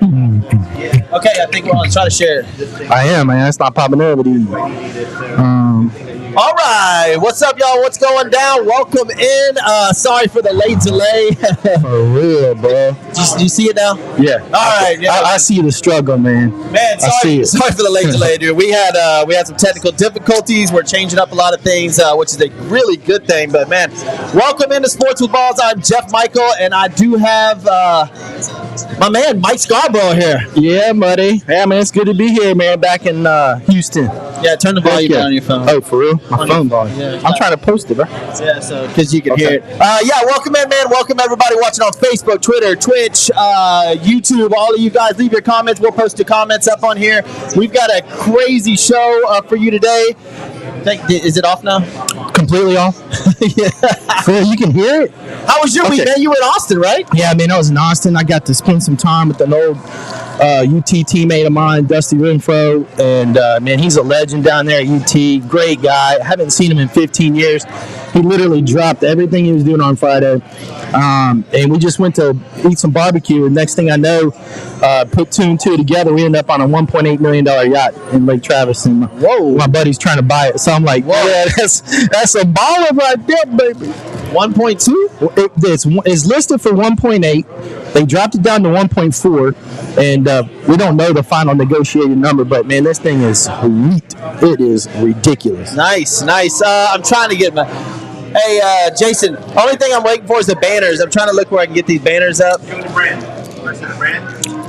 Okay, I think we're on. Try to share. I am, man. It's not popping up with you. All right. What's up, y'all? What's going down? Welcome in. Sorry for the late delay. For real, bro. Do you see it now? Yeah. All right. Yeah. I see the struggle, man. Man, sorry for the late delay, dude. We had some technical difficulties. We're changing up a lot of things, which is a really good thing. But, man, welcome into Sports with Balls. I'm Jeff Michael, and I do have my man, Mike Scarborough here. Yeah, buddy. Yeah, man, it's good to be here, man, back in Houston. Yeah, turn the volume down on your phone. Oh, for real? My phone volume. Yeah, I'm trying to post it, bro. Yeah, so because you can hear it. Yeah, welcome in, man. Welcome everybody watching on Facebook, Twitter, Twitch, YouTube. All of you guys, leave your comments. We'll post your comments up on here. We've got a crazy show for you today. Is it off now? Completely off? Yeah. Cool, you can hear it? How was your week, man? You were in Austin, right? Yeah, man, I was in Austin. I got to spend some time with an old UT teammate of mine, Dusty Renfro, and man, he's a legend down there at UT. Great guy. I haven't seen him in 15 years. He literally dropped everything he was doing on Friday, and we just went to eat some barbecue. And next thing I know, put two and two together, we ended up on a $1.8 million yacht in Lake Travis. And my buddy's trying to buy it, so I'm like, whoa, yeah, that's a baller right there, baby. 1.2? It's listed for 1.8. They dropped it down to 1.4, and we don't know the final negotiated number, but man, this thing is sweet. It is ridiculous. Nice. I'm trying to get my. Hey, Jason. Only thing I'm waiting for is the banners. I'm trying to look where I can get these banners up.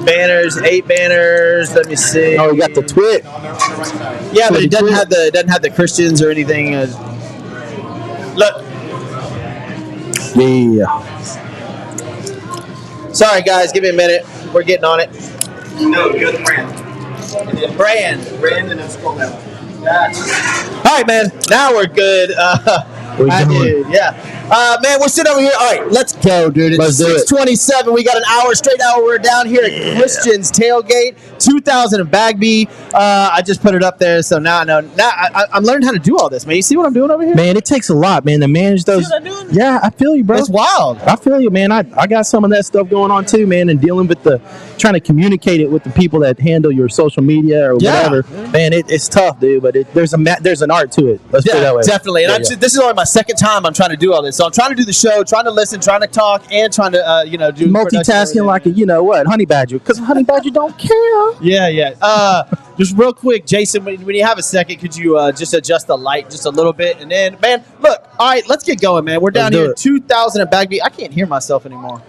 Banners, 8 banners. Let me see. Oh, we got the twit. Yeah, but it doesn't have the Christians or anything. Look. Yeah. Sorry, guys. Give me a minute. We're getting on it. No, you're the brand. Brand And then scroll down. Gotcha. All right, man. Now we're good. Yeah. Man, we're sitting over here. All right, let's go, dude. It's 6:27. We got an hour, straight hour. We're down here at Christian's Tailgate, 2000 in Bagby. I just put it up there, so now I know. Now I'm learning how to do all this, man. You see what I'm doing over here? Man, it takes a lot, man, to manage those. See what I'm doing? Yeah, I feel you, bro. That's wild. I feel you, man. I got some of that stuff going on too, man, and dealing with trying to communicate it with the people that handle your social media or whatever. Man, it's tough, dude, but there's an art to it. Let's put it that way. Definitely. And this is only my second time I'm trying to do all this. So I'm trying to do the show, trying to listen, trying to talk, and trying to do multitasking like a honey badger, because honey badger don't care. Yeah. Just real quick, Jason, when you have a second, could you just adjust the light just a little bit? And then, man, look, all right, let's get going, man. We're down here in 2000 at Bagby. I can't hear myself anymore.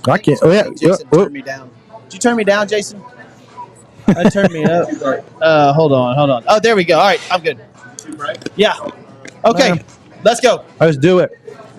I can't. Oh, yeah. Jason, turn me down. Did you turn me down, Jason? I turned me up. Hold on. Oh, there we go. All right, I'm good. Yeah. Okay, let's go. Let's do it.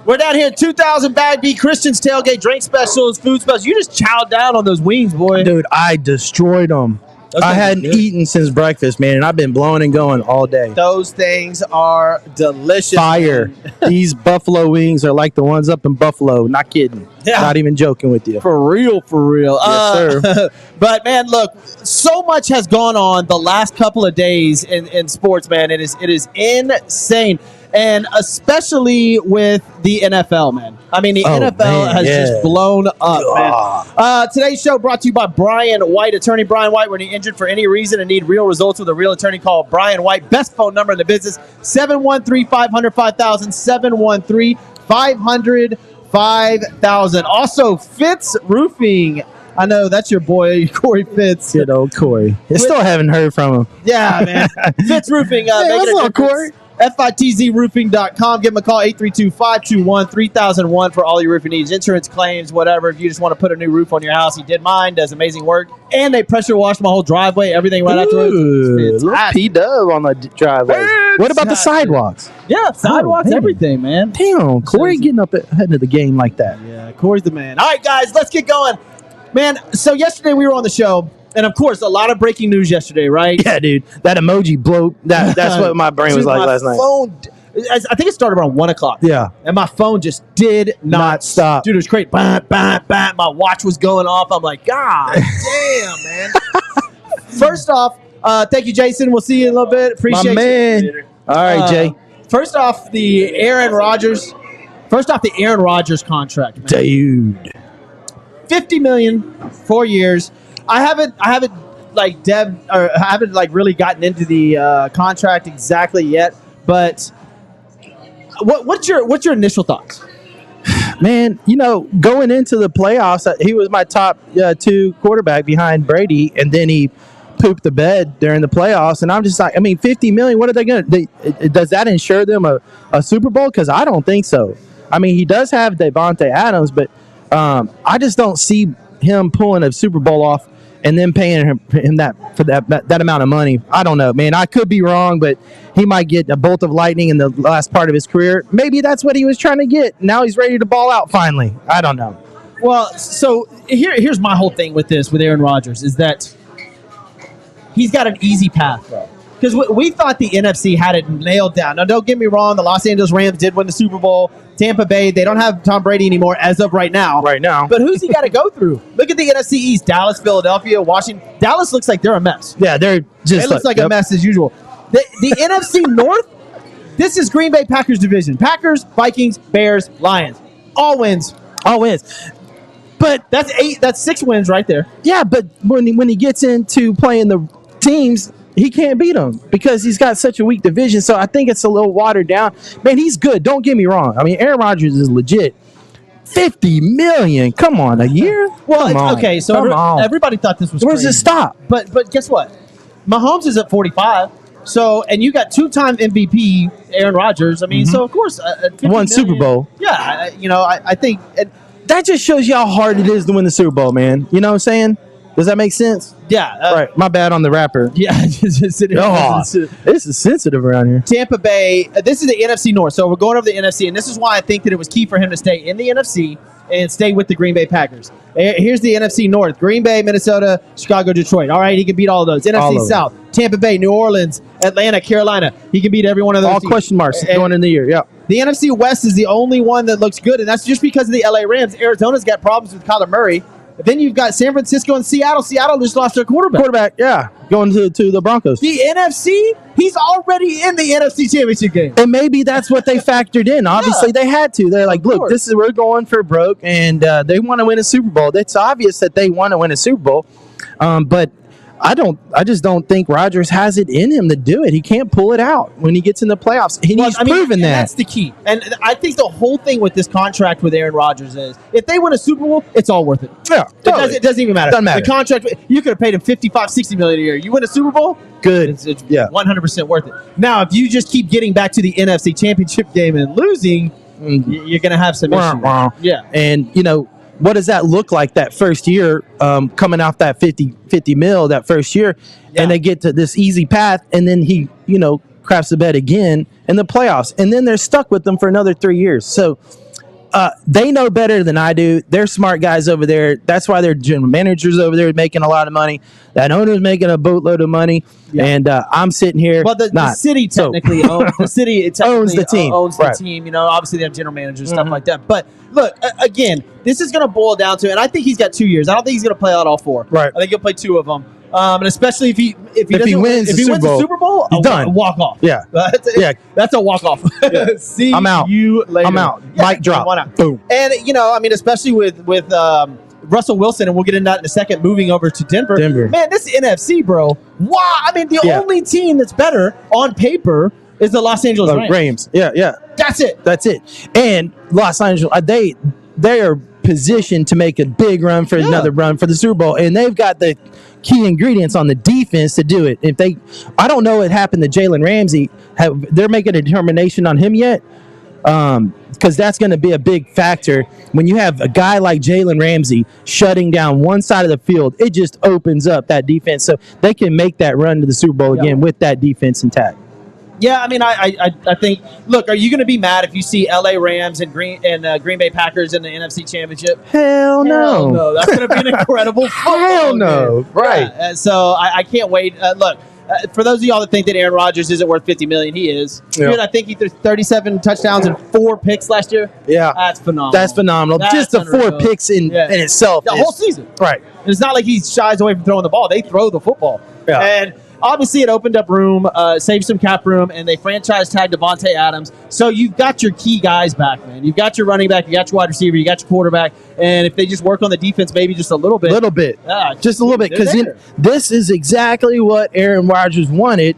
We're down here at 2000 Bagby, Christian's Tailgate, drink specials, food specials. You just chowed down on those wings, boy. Dude, I destroyed them. I hadn't eaten since breakfast, man, and I've been blowing and going all day. Those things are delicious. Fire. These buffalo wings are like the ones up in Buffalo. Not kidding. Yeah. Not even joking with you. For real. Yes, sir. But, man, look, so much has gone on the last couple of days in sports, man. It is insane. And especially with the NFL, man. I mean, the NFL has just blown up, man. Today's show brought to you by Brian White, attorney Brian White. When you're injured for any reason and need real results with a real attorney, call Brian White. Best phone number in the business, 713-500-5000, 713-500-5000. Also, Fitz Roofing. I know that's your boy, Corey Fitz. Good old Corey. I still haven't heard from him. Yeah, man. Fitz Roofing. What's up, Corey? FITZroofing.com. Give them a call, 832-521-3001 for all your roofing needs, insurance claims, whatever. If you just want to put a new roof on your house, he did mine, does amazing work. And they pressure washed my whole driveway, everything right afterwards. Little P-dub on the driveway. What about the sidewalks? Yeah, sidewalks, everything, man. Damn, Corey getting up ahead of the game like that. Yeah, Corey's the man. All right, guys, let's get going. Man, so yesterday we were on the show. And, of course, a lot of breaking news yesterday, right? Yeah, dude. That emoji blow. That's what my brain was like last night. I think it started around 1 o'clock. Yeah. And my phone just did not stop. Dude, it was great. Bam, bam, bam. My watch was going off. I'm like, God damn, man. First off, thank you, Jason. We'll see you in a little bit. Appreciate you. My man. All right, Jay. First off, the Aaron Rodgers contract, man. Dude. $50 million, 4 years. I haven't like I haven't like really gotten into the contract exactly yet. But what's your initial thoughts? Man, going into the playoffs, he was my top 2 quarterback behind Brady, and then he pooped the bed during the playoffs. And I'm just like, $50 million. What are they going to? Does that ensure them a Super Bowl? Because I don't think so. He does have Devontae Adams, but I just don't see him pulling a Super Bowl off and then paying him that amount of money. I don't know, man. I could be wrong, but he might get a bolt of lightning in the last part of his career. Maybe that's what he was trying to get. Now he's ready to ball out finally. I don't know. Well, so here's my whole thing with Aaron Rodgers is that he's got an easy path, bro. Because we thought the NFC had it nailed down. Now, don't get me wrong. The Los Angeles Rams did win the Super Bowl. Tampa Bay, they don't have Tom Brady anymore as of right now. Right now. But who's he got to go through? Look at the NFC East. Dallas, Philadelphia, Washington. Dallas looks like they're a mess. Yeah, they're just. It looks like a mess as usual. The NFC North, this is Green Bay Packers division. Packers, Vikings, Bears, Lions. All wins. But that's 6 wins right there. Yeah, but when he gets into playing the teams, he can't beat them because he's got such a weak division. So I think it's a little watered down. Man, he's good. Don't get me wrong. Aaron Rodgers is legit. $50 million. Come on, a year? Well, okay. So everybody thought this was. Where does it stop? But guess what? Mahomes is at 45. So and you got 2-time MVP Aaron Rodgers. So of course, won Super Bowl. Yeah, I think that just shows you how hard it is to win the Super Bowl, man. You know what I'm saying? Does that make sense? Yeah. Right. My bad on the rapper. Yeah. This is sensitive around here. Tampa Bay. This is the NFC North. So we're going over the NFC, and this is why I think that it was key for him to stay in the NFC and stay with the Green Bay Packers. Here's the NFC North. Green Bay, Minnesota, Chicago, Detroit. All right, he can beat all of those. NFC South. Tampa Bay, New Orleans, Atlanta, Carolina. He can beat every one of those. All teams. Question marks going in the year. Yeah. The NFC West is the only one that looks good, and that's just because of the LA Rams. Arizona's got problems with Kyler Murray. Then you've got San Francisco and Seattle. Seattle just lost their quarterback. Yeah. Going to the Broncos. The NFC, he's already in the NFC Championship game. And maybe that's what they factored in. Obviously, they had to. They're like, look, we're going for broke, and they want to win a Super Bowl. It's obvious that they want to win a Super Bowl. But I just don't think Rodgers has it in him to do it. He can't pull it out when he gets in the playoffs. He's proven that. That's the key. And I think the whole thing with this contract with Aaron Rodgers is if they win a Super Bowl, it's all worth it. Yeah. Totally. It doesn't even matter. Doesn't matter. The contract, you could have paid him $55-60 million a year. You win a Super Bowl? Good. It's 100% worth it. Now, if you just keep getting back to the NFC Championship game and losing, you're going to have some issues. Yeah. And, what does that look like that first year, coming off that 50 mil that first year, and they get to this easy path, and then he, craps the bed again in the playoffs, and then they're stuck with them for another 3 years. So they know better than I do. They're smart guys over there. That's why their general managers over there making a lot of money. That owner's making a boatload of money, and I'm sitting here. Well, the city technically owns the city. Owns the team. Owns the team. Obviously they have general managers, stuff like that. But look, again, this is going to boil down to, and I think he's got 2 years. I don't think he's going to play out all 4. Right. I think he'll play 2 of them. And especially if he wins the Super Bowl, he's done. Walk off. Yeah. That's a walk off. Yeah. See I'm out. you later. I'm out. Mic drop. Boom. And especially with Russell Wilson, and we'll get into that in a second, moving over to Denver. Man, this NFC, bro. Wow. The only team that's better on paper is the Los Angeles Rams. Yeah. That's it. And Los Angeles, they are positioned to make a big run for another run for the Super Bowl, and they've got the key ingredients on the defense to do it. I don't know what happened to Jalen Ramsey. They're making a determination on him yet, because that's going to be a big factor when you have a guy like Jalen Ramsey shutting down one side of the field. It just opens up that defense, so they can make that run to the Super Bowl again with that defense intact. Yeah, I think. Look, are you going to be mad if you see LA Rams and Green Bay Packers in the NFC Championship? Hell no. That's going to be an incredible football Hell no. game. Right. Yeah, so I can't wait. Look, for those of y'all that think that Aaron Rodgers isn't worth $50 million, he is. Yeah. Dude, I think he threw 37 touchdowns and 4 picks last year. Yeah, that's phenomenal. Just the unreal. 4 picks in itself. The whole season. Right. It's not like he shies away from throwing the ball. They throw the football. Yeah. And obviously it opened up room, saved some cap room, and they franchise tagged Devontae Adams. So you've got your key guys back, man. You've got your running back, you got your wide receiver, you got your quarterback, and if they just work on the defense maybe just a little bit. Just a little bit. Because this is exactly what Aaron Rodgers wanted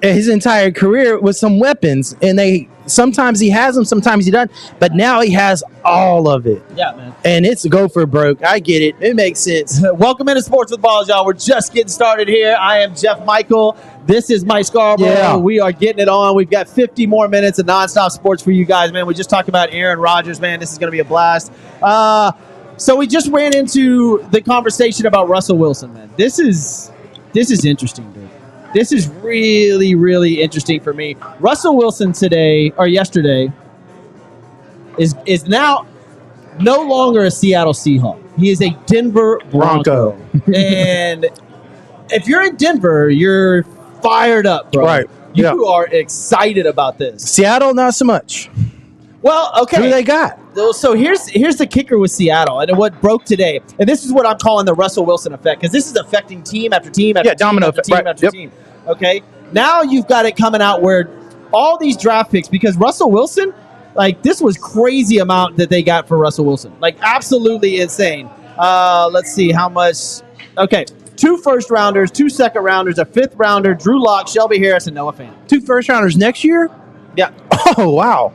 his entire career, with some weapons. And sometimes he has them, sometimes he doesn't. But now he has all of it. Yeah, man. And it's go for broke. I get it. It makes sense. Welcome into Sports with Balls, y'all. We're just getting started here. I am Jeff Michael. This is Mike Scarborough. Yeah. We are getting it on. We've got 50 more minutes of nonstop sports for you guys, man. We just talked about Aaron Rodgers, man. This is going to be a blast. So we just ran into the conversation about Russell Wilson, man. This is interesting, dude. This is really, really interesting for me. Russell Wilson yesterday is now no longer a Seattle Seahawk. He is a Denver Bronco. And if you're in Denver, you're fired up, bro. Right. You are excited about this. Seattle, not so much. Well, okay. Who do they got? So here's the kicker with Seattle, and what broke today, and this is what I'm calling the Russell Wilson effect, because this is affecting team after team after team domino after effect. team Right. after team. Okay, now you've got it coming out where all these draft picks, because Russell Wilson, like, this was crazy amount that they got for Russell Wilson, like absolutely insane. Let's see how much. Okay, 2 first-rounders, 2 second-rounders, a 5th rounder, Drew Lock, Shelby Harris, and Noah Fant. 2 first-rounders next year? Yeah. Oh, wow.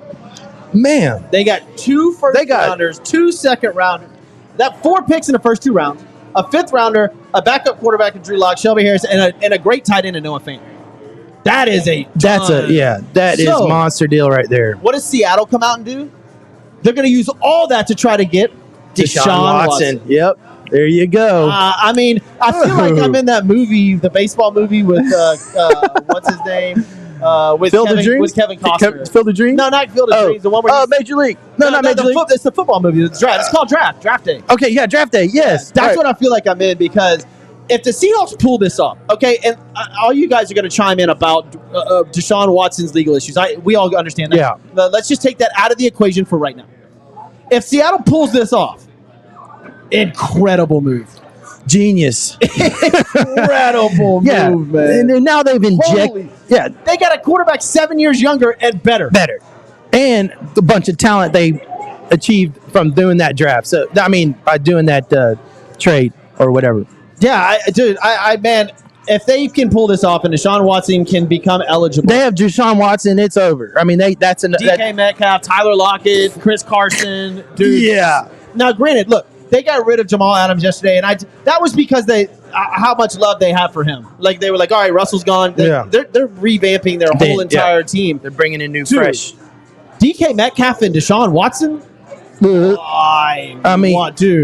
Man. They got 2 first-rounders, 2 second-rounders. That 4 picks in the first 2 rounds, a 5th rounder, a backup quarterback in Drew Lock, Shelby Harris, and a great tight end in Noah Fant. That is that is monster deal right there. What does Seattle come out and do? They're going to use all that to try to get Deshaun Watson. Yep. There you go. I mean, I feel like I'm in that movie, the baseball movie with what's his name? With Field of Kevin, Dreams? with Kevin Costner. Field of Dreams? No, not Field of Dreams. The one where Major League. Not Major League. It's the football movie. It's draft. It's called Draft Day. Okay, yeah, Draft Day. Yes. That's what I feel like I'm in, because if the Seahawks pull this off, okay, and all you guys are going to chime in about Deshaun Watson's legal issues. We all understand that. Yeah. Let's just take that out of the equation for right now. If Seattle pulls this off, incredible move. Genius. Incredible move, man. And now they've injected. Yeah. They got a quarterback 7 years younger and better. And the bunch of talent they achieved from doing that draft. So, I mean, by doing that trade or whatever. Yeah, man, if they can pull this off and Deshaun Watson can become eligible. They have Deshaun Watson, it's over. I mean, DK Metcalf, Tyler Lockett, Chris Carson, dude. Yeah. Now, granted, look, they got rid of Jamal Adams yesterday, and that was because how much love they have for him. Like, they were like, all right, Russell's gone. They're revamping their whole entire team. They're bringing in fresh. DK Metcalf and Deshaun Watson?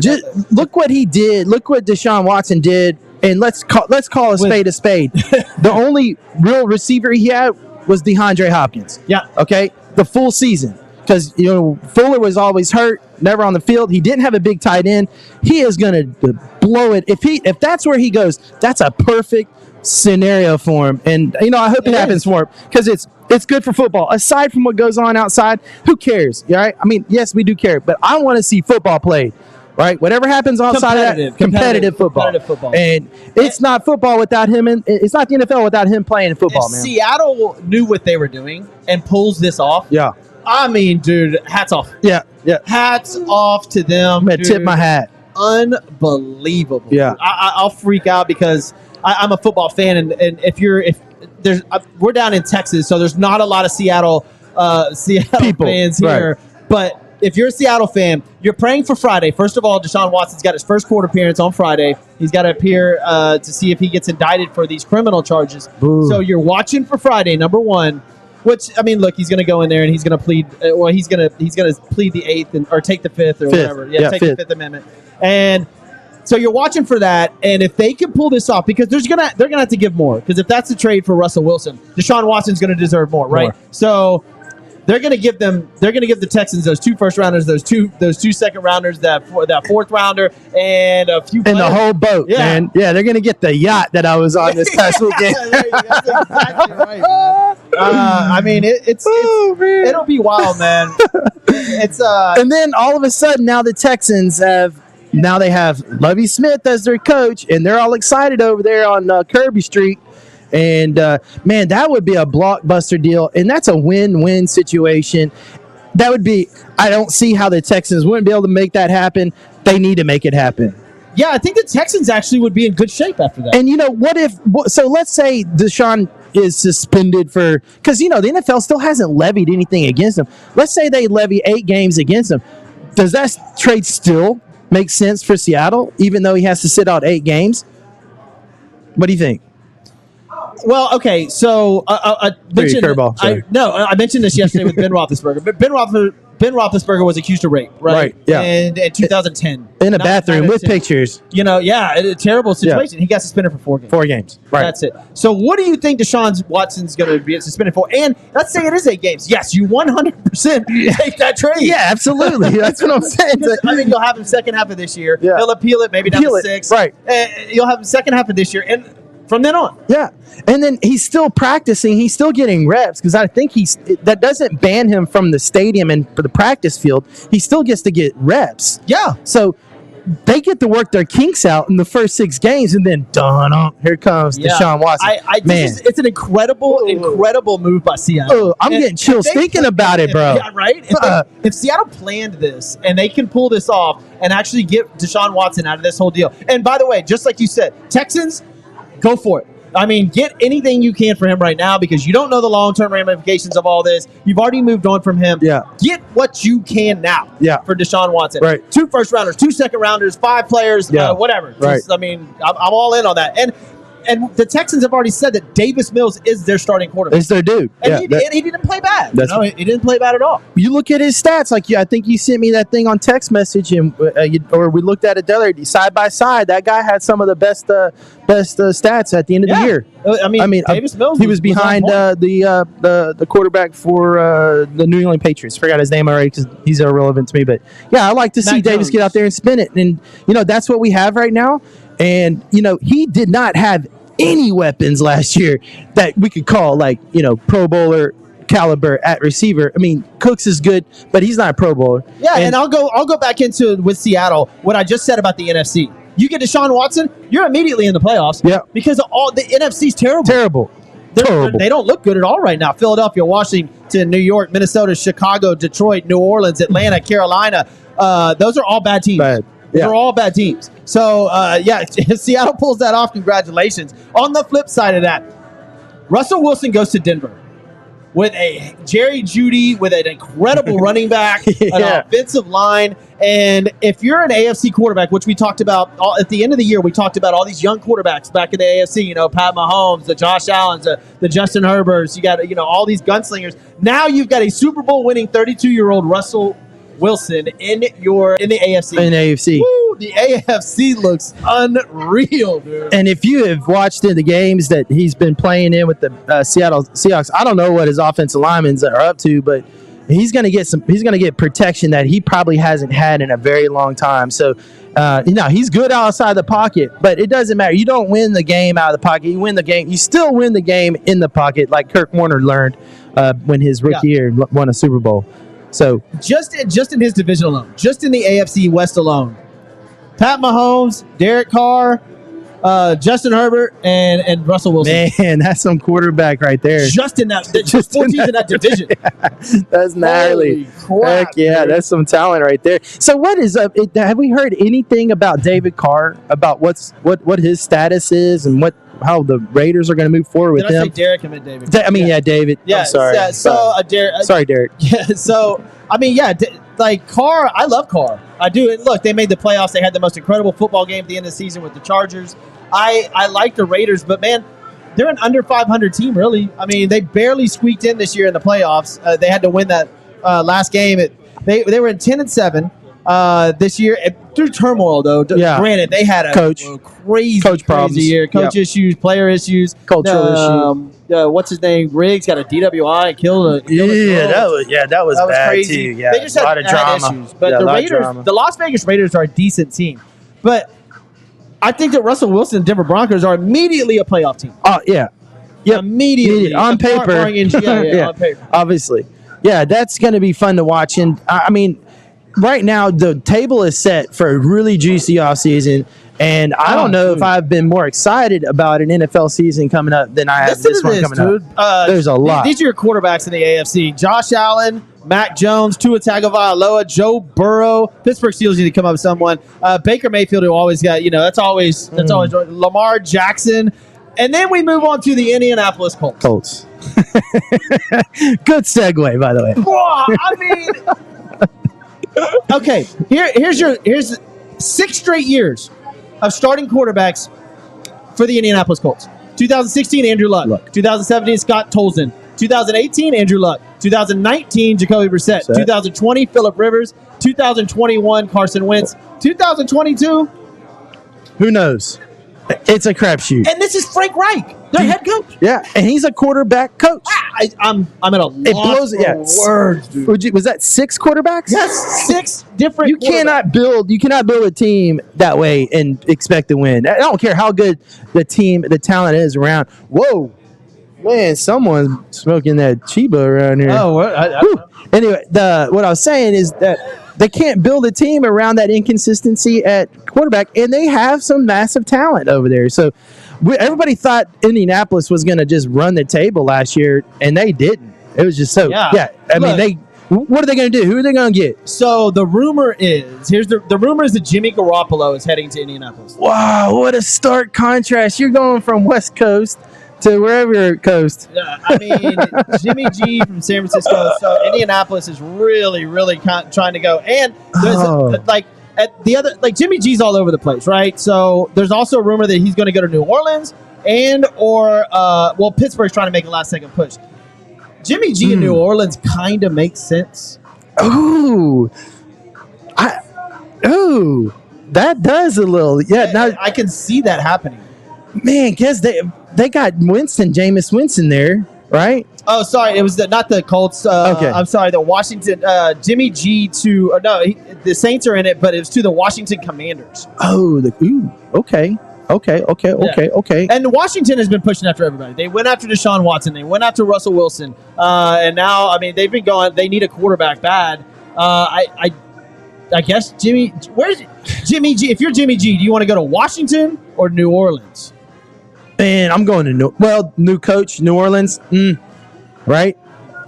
Just look what he did. Look what Deshaun Watson did, and let's call a spade a spade. The only real receiver he had was DeAndre Hopkins. Yeah. Okay. The full season, because Fuller was always hurt, never on the field. He didn't have a big tight end. He is going to blow it if that's where he goes. That's a perfect scenario for him, and I hope it happens for him, because it's good for football. Aside from what goes on outside, who cares? Right? I mean, yes, we do care, but I want to see football played. Right? Whatever happens outside of that, competitive football. And it's not football without him, and it's not the NFL without him playing football, man. Seattle knew what they were doing and pulls this off. Yeah. I mean, dude, hats off. Yeah. Hats off to them. I'm going to tip my hat. Unbelievable. Yeah. I'll freak out because I'm a football fan, and we're down in Texas, so there's not a lot of Seattle fans here. Right. But if you're a Seattle fan, you're praying for Friday. First of all, Deshaun Watson's got his first court appearance on Friday. He's got to appear to see if he gets indicted for these criminal charges. Boo. So you're watching for Friday, number one. Which, I mean, look, he's going to go in there and he's going to plead. He's going to plead the 8th or take the 5th or whatever. Yeah, take the 5th Amendment. And so you're watching for that. And if they can pull this off, because they're gonna have to give more. Because if that's the trade for Russell Wilson, Deshaun Watson's going to deserve more, right? So they're going to give the Texans those 2 first rounders, those two second rounders, that 4th rounder, and a few and the whole boat, man. Yeah, they're going to get the yacht that I was on this past weekend. That's exactly right, man. I mean, it'll be wild, man. And then all of a sudden now the Texans have now they have Lovie Smith as their coach, and they're all excited over there on Kirby Street. And, man, that would be a blockbuster deal, and that's a win-win situation. That would be – I don't see how the Texans wouldn't be able to make that happen. They need to make it happen. Yeah, I think the Texans actually would be in good shape after that. And, what if – so let's say Deshaun is suspended for – because, the NFL still hasn't levied anything against him. Let's say they levy 8 games against him. Does that trade still make sense for Seattle, even though he has to sit out 8 games? What do you think? Well, okay, so I mentioned curveball, I mentioned this yesterday with Ben Roethlisberger. But Ben Roethlisberger was accused of rape, right? Yeah. And in 2010, in a bathroom with pictures. A terrible situation. Yeah. He got suspended for 4 games. 4 games, right? That's it. So, what do you think Deshaun Watson's going to be suspended for? And let's say it is 8 games. Yes, you 100% take that trade. Yeah, absolutely. That's what I'm saying. I mean, you'll have him second half of this year. Yeah. He'll appeal it, maybe down to 6. Right. You'll have him second half of this year, and from then on. Yeah. And then he's still practicing. He's still getting reps because I think that doesn't ban him from the stadium and for the practice field. He still gets to get reps. Yeah. So they get to work their kinks out in the first 6 games, and then here comes Deshaun Watson. It's an incredible move by Seattle. I'm getting chills thinking about it, bro. Yeah, right? If Seattle planned this and they can pull this off and actually get Deshaun Watson out of this whole deal. And by the way, just like you said, Texans, go for it. I mean, get anything you can for him right now because you don't know the long-term ramifications of all this. You've already moved on from him. Yeah. Get what you can now for Deshaun Watson. Right. 2 first-rounders, 2 second-rounders, 5 players, whatever. Right. I'm all in on that. And the Texans have already said that Davis Mills is their starting quarterback. It's their dude. And he didn't play bad. He didn't play bad at all. You look at his stats. I think you sent me that thing on text message, and or we looked at it the other day, side by side. That guy had some of the best stats at the end of the year. I mean Davis Mills. He was behind the quarterback for the New England Patriots. Forgot his name already because he's irrelevant to me. But yeah, I like to see Davis get out there and spin it, and that's what we have right now. And he did not have any weapons last year that we could call Pro Bowler caliber at receiver. I mean, Cooks is good, but he's not a Pro Bowler. Yeah, and I'll go back into with Seattle what I just said about the NFC. You get Deshaun Watson, you're immediately in the playoffs. Yeah, because all the NFC's terrible. Terrible. They don't look good at all right now. Philadelphia, Washington, New York, Minnesota, Chicago, Detroit, New Orleans, Atlanta, Carolina. Those are all bad teams. They're all bad teams. So, if Seattle pulls that off, congratulations. On the flip side of that, Russell Wilson goes to Denver with a Jerry Jeudy, with an incredible running back, an offensive line. And if you're an AFC quarterback, which we talked about at the end of the year, we talked about all these young quarterbacks back in the AFC, Pat Mahomes, the Josh Allens, the Justin Herberts, you got, all these gunslingers. Now you've got a Super Bowl winning 32-year-old Russell Wilson in the AFC. In the AFC. Woo, the AFC looks unreal, dude. And if you have watched the games that he's been playing in with the Seattle Seahawks, I don't know what his offensive linemen are up to, but he's going to get protection that he probably hasn't had in a very long time. So, he's good outside the pocket, but it doesn't matter. You don't win the game out of the pocket. You still win the game in the pocket, like Kurt Warner learned when his rookie year won a Super Bowl. So just in his division alone, just in the AFC West alone, Pat Mahomes, Derek Carr, Justin Herbert, and Russell Wilson. Man, that's some quarterback right there. Just 4 teams in that division. That's gnarly. Heck yeah, that's some talent right there. So what is up? Have we heard anything about David Carr, about what his status is and how the Raiders are going to move forward with him? Did I say Derek? I meant David. David. Yeah, I'm sorry. Sorry, Derek. Yeah, so, Carr, I love Carr. I do. And look, they made the playoffs. They had the most incredible football game at the end of the season with the Chargers. I like the Raiders, but, man, they're an under 500 team, really. I mean, they barely squeaked in this year in the playoffs. They had to win that last game. They were in 10-7. This year, through turmoil, though. Granted, they had a crazy year. Coach issues, player issues, cultural issues. What's his name? Riggs got a DWI and killed a that was bad crazy. too. Yeah, they just had drama. Issues. But the Raiders, the Las Vegas Raiders, are a decent team. But I think that Russell Wilson and Denver Broncos are immediately a playoff team. Oh yeah, immediately on paper. On paper, obviously. Yeah, that's going to be fun to watch. And I mean, right now the table is set for a really juicy offseason. And I don't know if I've been more excited about an NFL season coming up than I have this one coming up. There's a lot. These are your quarterbacks in the AFC. Josh Allen, Mac Jones, Tua Tagovailoa, Joe Burrow. Pittsburgh Steelers need to come up with someone. Baker Mayfield, who always got, that's always Lamar Jackson. And then we move on to the Indianapolis Colts. Good segue, by the way. Okay, here's 6 straight years of starting quarterbacks for the Indianapolis Colts. 2016, Andrew Luck. 2017, Scott Tolzien. 2018, Andrew Luck. 2019, Jacoby Brissett. 2020, Phillip Rivers. 2021, Carson Wentz. 2022, who knows? It's a crapshoot. And this is Frank Reich, their head coach. Yeah, and he's a quarterback coach. I'm at a loss for words, dude. Was that 6 quarterbacks? Yes, 6 different. You cannot build a team that way and expect to win. I don't care how good the talent is around. Whoa, man, someone's smoking that Chiba around here. Oh, anyway, what I was saying is that they can't build a team around that inconsistency at quarterback, and they have some massive talent over there. So everybody thought Indianapolis was going to just run the table last year, and they didn't. It was just so, I mean, what are they going to do? Who are they going to get? So the rumor is, the rumor is that Jimmy Garoppolo is heading to Indianapolis. Wow, what a stark contrast. You're going from West Coast to wherever coast. I mean, Jimmy G from San Francisco. So Indianapolis is really, really trying to go. And there's Jimmy G's all over the place, right? So there's also a rumor that he's going to go to New Orleans or Pittsburgh's trying to make a last second push. Jimmy G in New Orleans kind of makes sense. Ooh, that does a little. Yeah, now I can see that happening. Man, guess they got Jameis Winston there, right? Oh, sorry, it was not the Colts. Okay, I'm sorry, the Washington Jimmy G to the Saints are in it, but it was to the Washington Commanders. Oh, okay. And Washington has been pushing after everybody. They went after Deshaun Watson. They went after Russell Wilson. And now, I mean, they've been going. They need a quarterback bad. I guess where's Jimmy G? If you're Jimmy G, do you want to go to Washington or New Orleans? Man, I'm going to new coach, New Orleans, right?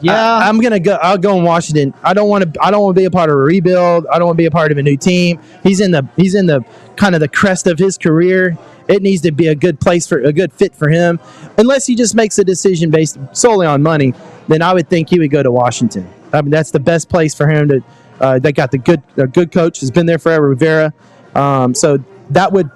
Yeah, I'm gonna go. I'll go in Washington. I don't want to be a part of a rebuild. I don't want to be a part of a new team. He's in the kind of the crest of his career. It needs to be a good fit for him. Unless he just makes a decision based solely on money, then I would think he would go to Washington. I mean, that's the best place for him to. They got a good coach has been there forever, Rivera. So that would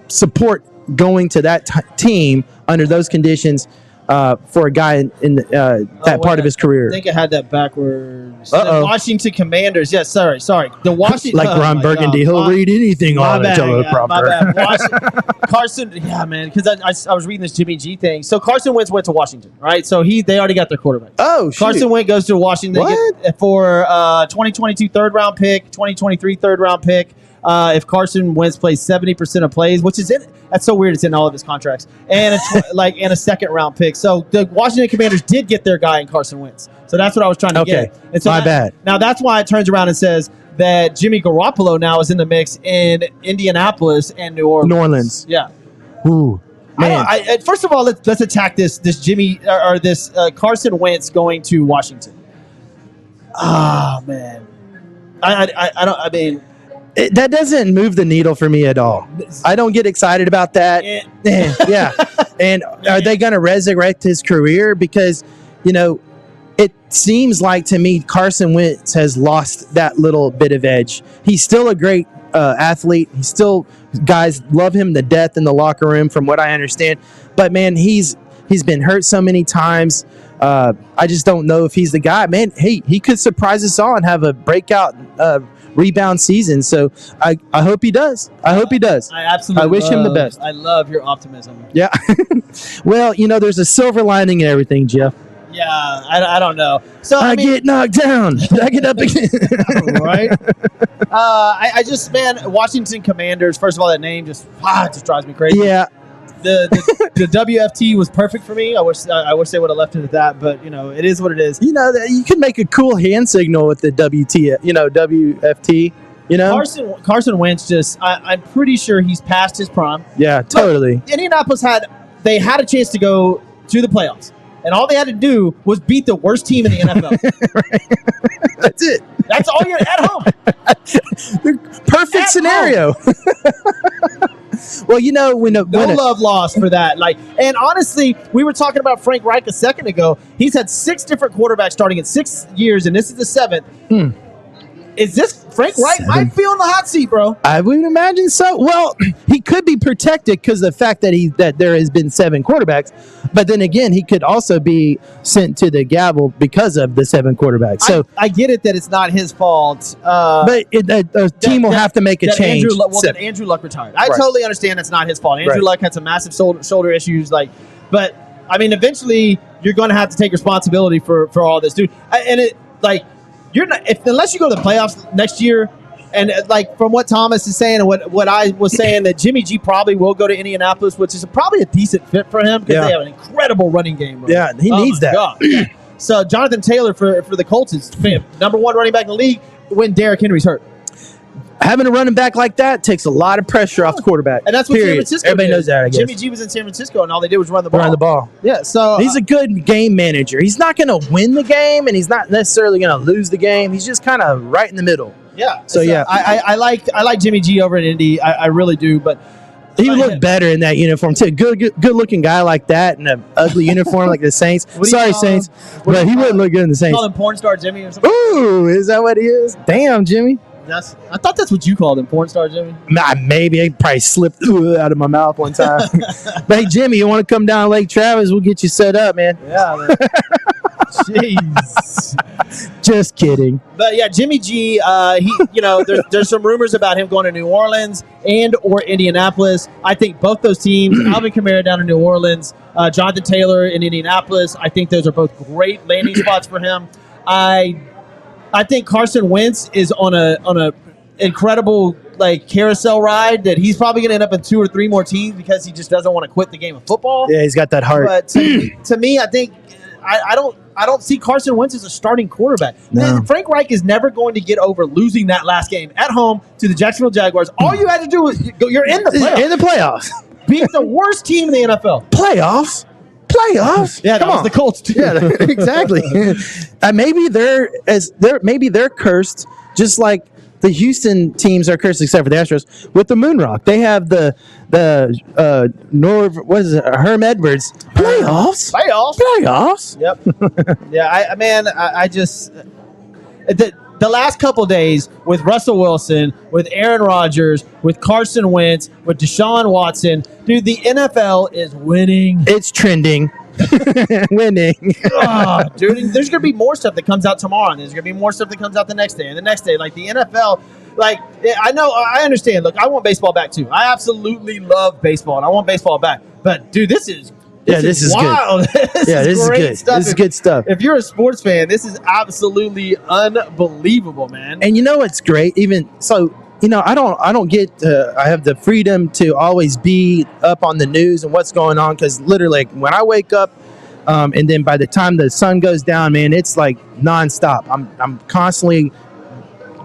support going to that team under those conditions for a guy in that part of his career. I think I had that backwards. The Washington Commanders. Yes, sorry. The Washington. Like Ron Burgundy, he'll read anything on a teleprompter. My bad. Carson, man, because I was reading this Jimmy G thing. So Carson Wentz went to Washington, right? So they already got their quarterback. Oh, shoot. Carson Wentz goes to Washington for 2022 third round pick, 2023 third round pick. If Carson Wentz plays 70% of plays, which is that's so weird. It's in all of his contracts, and a second round pick. So the Washington Commanders did get their guy in Carson Wentz. So that's what I was trying to get. And so bad. Now that's why it turns around and says that Jimmy Garoppolo now is in the mix in Indianapolis and New Orleans. New Orleans. Yeah. Ooh. Man. First of all, let's attack this Jimmy or this Carson Wentz going to Washington. Oh man, I mean. That doesn't move the needle for me at all. I don't get excited about that. Yeah. And are they going to resurrect his career? Because, it seems like to me Carson Wentz has lost that little bit of edge. He's still a great athlete. Guys love him to death in the locker room from what I understand. But, man, he's been hurt so many times. I just don't know if he's the guy. Man, he could surprise us all and have a breakout rebound season. So I hope he does. I absolutely wish him the best. I love your optimism. Yeah. Well, there's a silver lining in everything, Jeff. Yeah, I don't know. So I get knocked down. I get up again. Right. I just, man, Washington Commanders. First of all, that name just drives me crazy. Yeah. the WFT was perfect for me. I wish they would have left it at that, but it is what it is. You could make a cool hand signal with the WFT. Carson Wentz I'm pretty sure he's past his prime. Yeah, totally. Look, Indianapolis had a chance to go to the playoffs, and all they had to do was beat the worst team in the NFL. That's it. That's all you're at home. Perfect scenario. Well, no love lost for that. And honestly, we were talking about Frank Reich a second ago. He's had 6 different quarterbacks starting in 6 years, and this is the 7th. Is this Frank Reich might be on the hot seat, bro? I would imagine so. Well, he could be protected because of the fact that there has been 7 quarterbacks. But then again, he could also be sent to the gavel because of the 7 quarterbacks. So I get it that it's not his fault. But the team will have to make a change. Andrew Luck retired. I totally understand it's not his fault. Andrew Luck had some massive shoulder issues. But I mean, eventually you're going to have to take responsibility for all this, dude. You're not unless you go to the playoffs next year, and from what Thomas is saying and what I was saying, that Jimmy G probably will go to Indianapolis, which is probably a decent fit for him because they have an incredible running game. Bro. Yeah, he needs that. God. So Jonathan Taylor for the Colts is number 1 running back in the league when Derrick Henry's hurt. Having a running back like that takes a lot of pressure off the quarterback. And that's what San Francisco Everybody did. knows that, I guess. Jimmy G was in San Francisco, and all they did was run the ball. Run the ball. Yeah, so... He's a good game manager. He's not going to win the game, and he's not necessarily going to lose the game. He's just kind of right in the middle. Yeah. So yeah. I like Jimmy G over at Indy. I really do, but... He would look better in that uniform, too. Good-looking guy like that in an ugly uniform like the Saints. Sorry, Saints. But he wouldn't look good in the Saints. Call him Porn Star Jimmy or something? Ooh, is that what he is? Damn, Jimmy. I thought that's what you called him, Porn Star Jimmy. Maybe it probably slipped out of my mouth one time. But hey, Jimmy, you want to come down Lake Travis? We'll get you set up, man. Yeah, man. Jeez. Just kidding. But yeah, Jimmy G. There's some rumors about him going to New Orleans or Indianapolis. I think both those teams, Alvin Kamara down in New Orleans, Jonathan Taylor in Indianapolis. I think those are both great landing spots for him. I think Carson Wentz is on a incredible carousel ride that he's probably going to end up in 2 or 3 more teams because he just doesn't want to quit the game of football. Yeah, he's got that heart. But to me, I think I don't see Carson Wentz as a starting quarterback. No. Frank Reich is never going to get over losing that last game at home to the Jacksonville Jaguars. All you had to do was you're in the playoffs. In the playoffs. Beat the worst team in the NFL. Playoffs? Yeah, that was the Colts too. Yeah, exactly. Maybe they're cursed, just like the Houston teams are cursed, except for the Astros, with the moon rock. They have the Herm Edwards playoffs. Yep. Yeah, I just the last couple days with Russell Wilson, with Aaron Rodgers, with Carson Wentz, with Deshaun Watson, dude, the NFL is winning. It's trending. Winning. Dude, there's going to be more stuff that comes out tomorrow, and there's going to be more stuff that comes out the next day, and the next day. The NFL, I understand. Look, I want baseball back, too. I absolutely love baseball, and I want baseball back. But, dude, this is wild. Good. this is good. Stuff. This is good stuff. If you're a sports fan, this is absolutely unbelievable, man. And you know what's great? Even so, I don't get. I have the freedom to always be up on the news and what's going on because literally, when I wake up, and then by the time the sun goes down, man, it's like nonstop. I'm constantly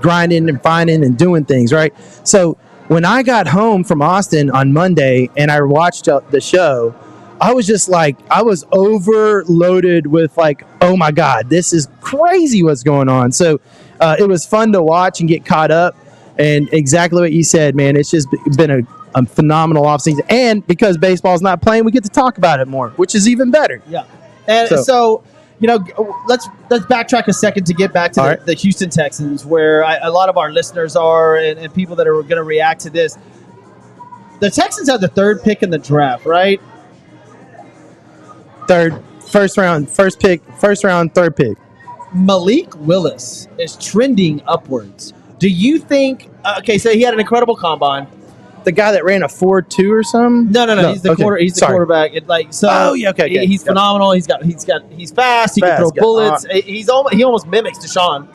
grinding and finding and doing things right. So when I got home from Austin on Monday and I watched the show, I was just I was overloaded with oh my God, this is crazy what's going on. So it was fun to watch and get caught up. And exactly what you said, man, it's just been a phenomenal offseason. And because baseball's not playing, we get to talk about it more, which is even better. Yeah. And so let's backtrack a second to get back to the Houston Texans, where a lot of our listeners are and people that are going to react to this. The Texans have the 3rd pick in the draft, right? First round, 3rd pick. Malik Willis is trending upwards. Do you think? So he had an incredible combine. The guy that ran a 4.2 or something? No. He's the quarterback. Okay. He's phenomenal. He's fast. He can throw bullets. He almost mimics Deshaun.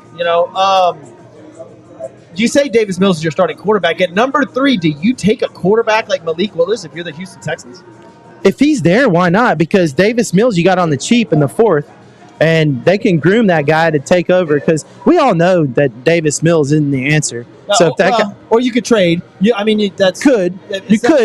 you say Davis Mills is your starting quarterback. At number 3, do you take a quarterback like Malik Willis if you're the Houston Texans? If he's there, why not? Because Davis Mills, you got on the cheap in the 4th, and they can groom that guy to take over because we all know that Davis Mills isn't the answer. So if that guy, or you could trade. That's could.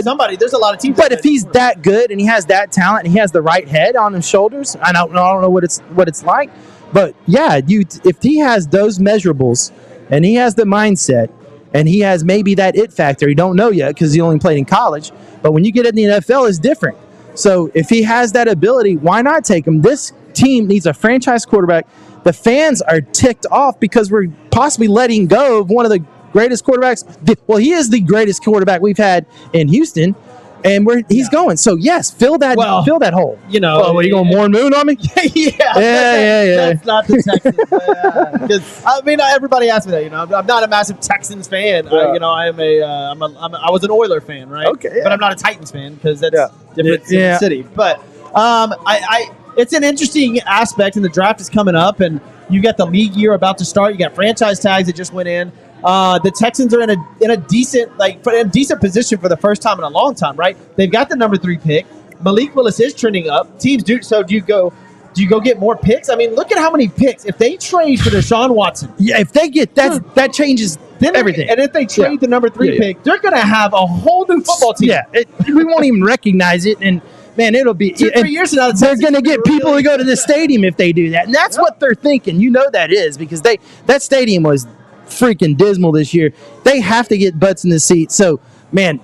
Somebody. There's a lot of teams. But if he's that good and he has that talent and he has the right head on his shoulders, I don't know what it's like. But yeah, if he has those measurables and he has the mindset and he has maybe that it factor, you don't know yet because he only played in college. But when you get in the NFL, it's different. So if he has that ability, why not take him? This team needs a franchise quarterback. The fans are ticked off because we're possibly letting go of one of the greatest quarterbacks. Well, he is the greatest quarterback we've had in Houston. And he's going. So, yes, fill that hole. What are you going Warren Moon on me? Yeah. That's not the Texans. Because everybody asks me that. I'm not a massive Texans fan. I was an Oiler fan, right? Okay. But I'm not a Titans fan because that's different city. But it's an interesting aspect, and the draft is coming up, and you got the league year about to start. You got franchise tags that just went in. The Texans are in a decent position for the first time in a long time, right? They've got the number 3 pick. Malik Willis is trending up. Teams do. So do you go get more picks? I mean, look at how many picks. If they trade for Deshaun Watson, if they get that changes everything. And if they trade the number 3 pick, they're going to have a whole new football team. Yeah, we won't even recognize it, and man, it'll be 2-3 years from now. They're going to get people to go to the stadium if they do that, and that's what they're thinking. That is because that stadium was freaking dismal this year. They have to get butts in the seat. So, man,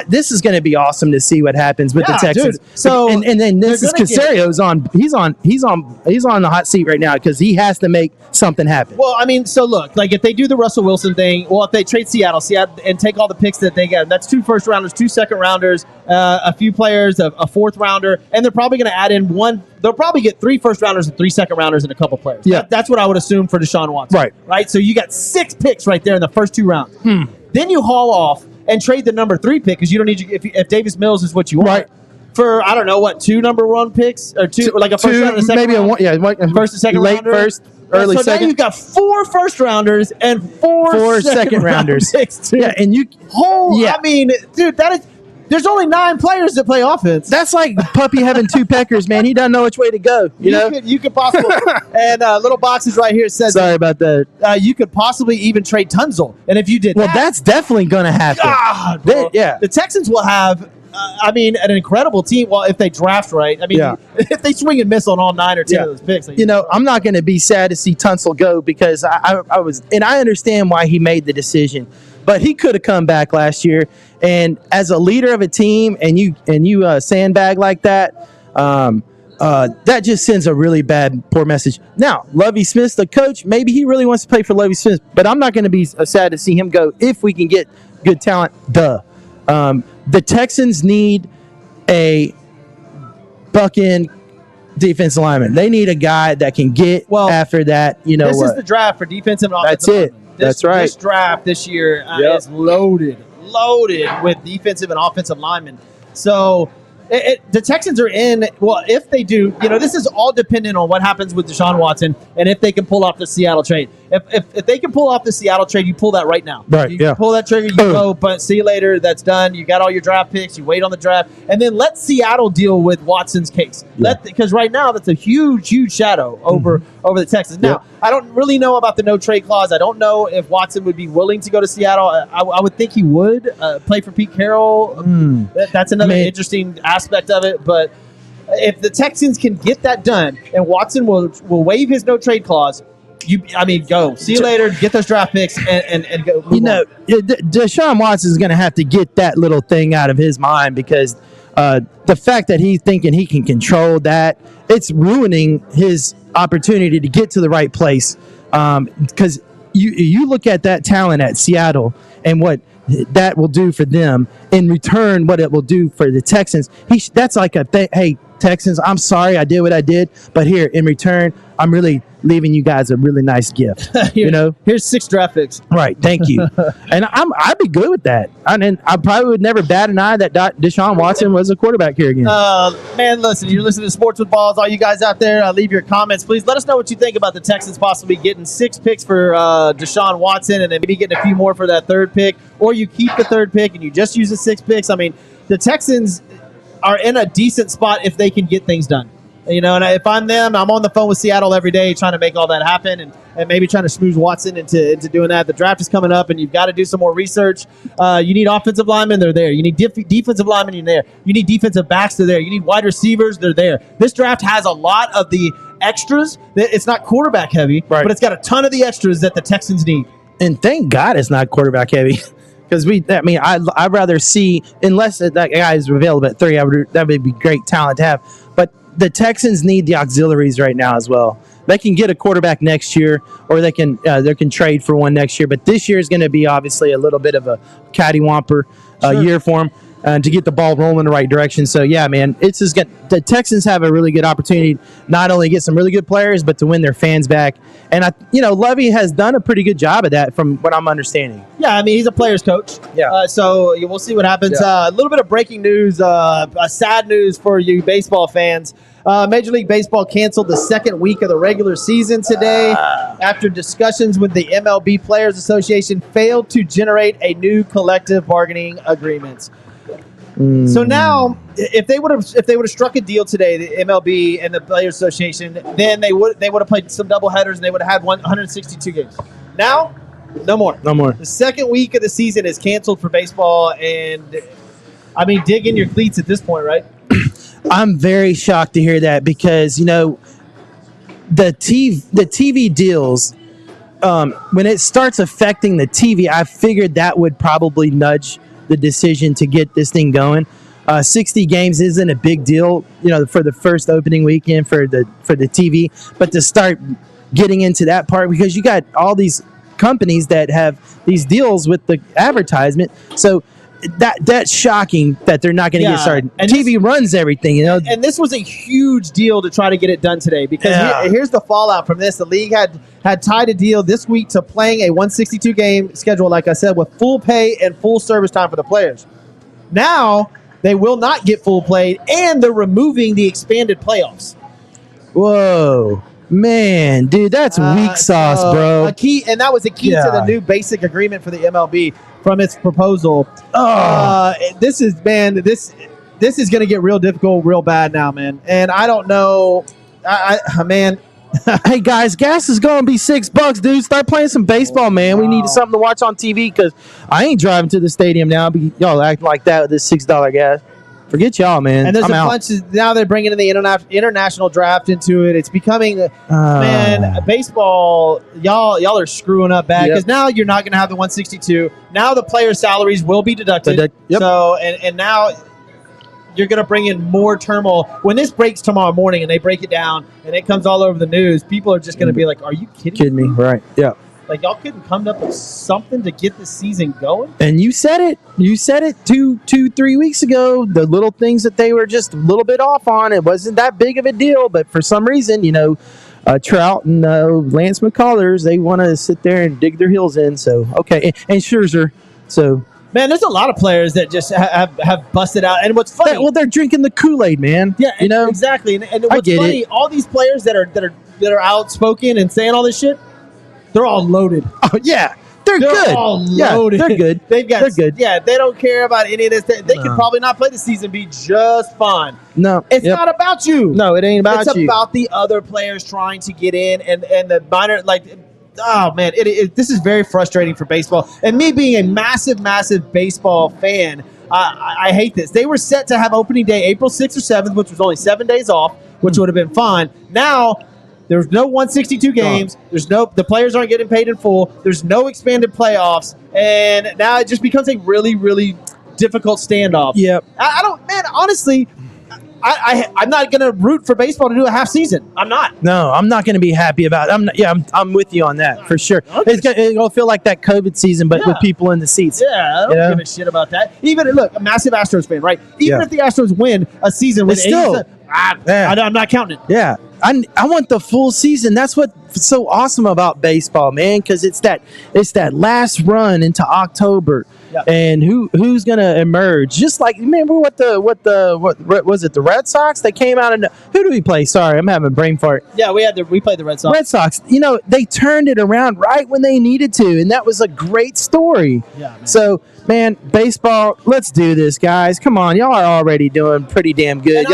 this is going to be awesome to see what happens with the Texans. Dude. So, and then this is Casario's on. He's on the hot seat right now because he has to make something happen. Well, I mean, so look, like if they do the Russell Wilson thing, if they trade Seattle and take all the picks that they get, that's 2 first-rounders, 2 second-rounders, a few players, a 4th rounder, and they're probably going to add in one. They'll probably get 3 first-rounders and 3 second-rounders and a couple players. Yeah. That's what I would assume for Deshaun Watson. Right? So you got 6 picks right there in the first 2 rounds. Then you haul off and trade the number 3 pick because you don't need if Davis Mills is what you want. Right. For, I don't know, 2 number 1 picks? Or 2, like a first round and a second round? First and second late rounder. First, early so second. Now you've got 4 first-rounders and 4 second-rounders. Picks, dude. Yeah, and I mean, dude, there's only 9 players that play offense. That's like Puppy having 2 peckers, man. He doesn't know which way to go. You could possibly, and little boxes right here says. Sorry about that. You could possibly even trade Tunzel, and if you did, that's definitely going to happen. God, the Texans will have. An incredible team. Well, if they draft right, if they swing and miss on all 9 or 10 of those picks, I'm not going to be sad to see Tunsil go because I was, and I understand why he made the decision, but he could have come back last year. And as a leader of a team, and you sandbag like that, that just sends a really poor message. Now, Lovie Smith's the coach. Maybe he really wants to play for Lovie Smith, but I'm not going to be sad to see him go if we can get good talent. The Texans need a buck-in defensive lineman. They need a guy that can get after that. This is the draft for defensive and offensive linemen. That's right. This draft this year is loaded with defensive and offensive linemen. So the Texans are in. Well, if they do, this is all dependent on what happens with Deshaun Watson and if they can pull off the Seattle trade. If they can pull off the Seattle trade, you pull that right now. Right. You pull that trigger. You go, but see you later. That's done. You got all your draft picks. You wait on the draft, and then let Seattle deal with Watson's case. Because right now that's a huge shadow over the Texans. Now I don't really know about the no trade clause. I don't know if Watson would be willing to go to Seattle. I would think he would play for Pete Carroll. That's another interesting aspect of it. But if the Texans can get that done, and Watson will waive his no trade clause. Go. See you later. Get those draft picks and go. Deshaun Watson is going to have to get that little thing out of his mind because the fact that he's thinking he can control that, it's ruining his opportunity to get to the right place. Because you look at that talent at Seattle and what that will do for them in return, what it will do for the Texans. That's like hey, Texans, I'm sorry I did what I did, but here in return, I'm really leaving you guys a really nice gift. Here's 6 draft picks. Right, thank you. And I'd be good with that. And I probably would never bat an eye that Deshaun Watson was a quarterback here again. Man, listen, you're listening to Sports with Balls. All you guys out there, leave your comments. Please let us know what you think about the Texans possibly getting 6 picks for Deshaun Watson and then maybe getting a few more for that 3rd pick. Or you keep the 3rd pick and you just use the 6 picks. I mean, the Texans are in a decent spot if they can get things done. And if I'm them, I'm on the phone with Seattle every day trying to make all that happen and maybe trying to smooth Watson into doing that. The draft is coming up, and you've got to do some more research. You need offensive linemen, they're there. You need defensive linemen, you're there. You need defensive backs, they're there. You need wide receivers, they're there. This draft has a lot of the extras. It's not quarterback heavy, but it's got a ton of the extras that the Texans need. And thank God it's not quarterback heavy. Because I'd rather see, unless that guy is available at 3, that would be great talent to have. But the Texans need the auxiliaries right now as well. They can get a quarterback next year, or they can trade for one next year. But this year is going to be obviously a little bit of a cattywomper year for them to get the ball rolling in the right direction. So yeah, man, it's just the Texans have a really good opportunity not only to get some really good players, but to win their fans back. And Lovey has done a pretty good job of that, from what I'm understanding. Yeah, I mean, he's a player's coach. Yeah. So we'll see what happens. A little bit of breaking news, sad news for you baseball fans. Major League Baseball canceled the 2nd week of the regular season today after discussions with the MLB Players Association failed to generate a new collective bargaining agreement. So now, if they would have struck a deal today, the MLB and the Players Association, then they would have played some doubleheaders and they would have had 162 games. Now, no more. No more. The 2nd week of the season is canceled for baseball, and I mean, dig in your cleats at this point, right? I'm very shocked to hear that because the TV deals, when it starts affecting the TV, I figured that would probably nudge the decision to get this thing going. 60 games isn't a big deal, for the first opening weekend for the TV, but to start getting into that part, because you got all these companies that have these deals with the advertisement, so that's shocking that they're not going to get started. And TV runs everything, And this was a huge deal to try to get it done today, because here's the fallout from this. The league had tied a deal this week to playing a 162 game schedule, like I said, with full pay and full service time for the players. Now they will not get full play, and they're removing the expanded playoffs. Whoa. Man, dude, that's weak sauce, bro. That was a key to the new basic agreement for the MLB from its proposal. This is going to get real difficult, real bad now, man. And I don't know, man. Hey guys, gas is going to be $6, dude. Start playing some baseball, man. We need something to watch on TV because I ain't driving to the stadium now. Y'all acting like that with this $6 gas. Forget y'all, man. And there's bunch of, now they're bringing in the international draft into it. It's becoming, man, baseball, y'all are screwing up bad because now you're not going to have the 162. Now the players' salaries will be deducted. So, and now you're going to bring in more turmoil. When this breaks tomorrow morning and they break it down and it comes all over the news, people are just going to be like, are you kidding me? Right, yeah. Like, y'all couldn't come up with something to get the season going? And you said it. You said it 3 weeks ago. The little things that they were just a little bit off on, it wasn't that big of a deal. But for some reason, Trout and Lance McCullers, they want to sit there and dig their heels in. So, okay. And Scherzer. So, man, there's a lot of players that just have busted out. And what's funny... they're drinking the Kool-Aid, man. Yeah, exactly. And what's funny, all these players that are outspoken and saying all this shit, they're all loaded. Oh, yeah. They're good. All loaded. Yeah, they're good. They're good. Yeah, they don't care about any of this. They could probably not play the season, be just fine. No. It's not about you. No, it ain't about you. It's about the other players trying to get in and the minor, oh, man, this is very frustrating for baseball. And me being a massive, massive baseball fan, I hate this. They were set to have opening day April 6th or 7th, which was only 7 days off, which would have been fine. Now, there's no 162 games. The players aren't getting paid in full. There's no expanded playoffs. And now it just becomes a really, really difficult standoff. Yep. Honestly, I'm not going to root for baseball to do a half season. I'm not. No, I'm not going to be happy about it. I'm with you on that for sure. It's going to feel like that COVID season, but with people in the seats. Yeah, I don't give a shit about that. Even, look, a massive Astros fan, right? Even if the Astros win a season with I'm not counting it. Yeah. I want the full season. That's what's so awesome about baseball, man, because it's that last run into October. Yeah. And who's gonna emerge? Just like, remember what was it? The Red Sox? They came out and who do we play? Sorry, I'm having a brain fart. Yeah, we played the Red Sox. Red Sox. They turned it around right when they needed to, and that was a great story. Yeah, man. So, man, baseball. Let's do this, guys. Come on, y'all are already doing pretty damn good.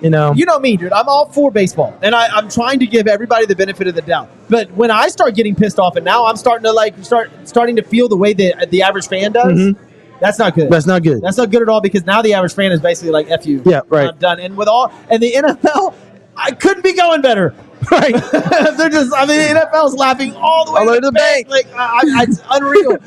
You know me, dude. I'm all for baseball, and I'm trying to give everybody the benefit of the doubt. But when I start getting pissed off, and now I'm starting to starting to feel the way that the average fan does. Mm-hmm. That's not good. That's not good. That's not good at all, because now the average fan is basically like, F you. Yeah, right. I'm done. And the NFL, I couldn't be going better. Right. The NFL's laughing all the way to the bank. Like, it's unreal.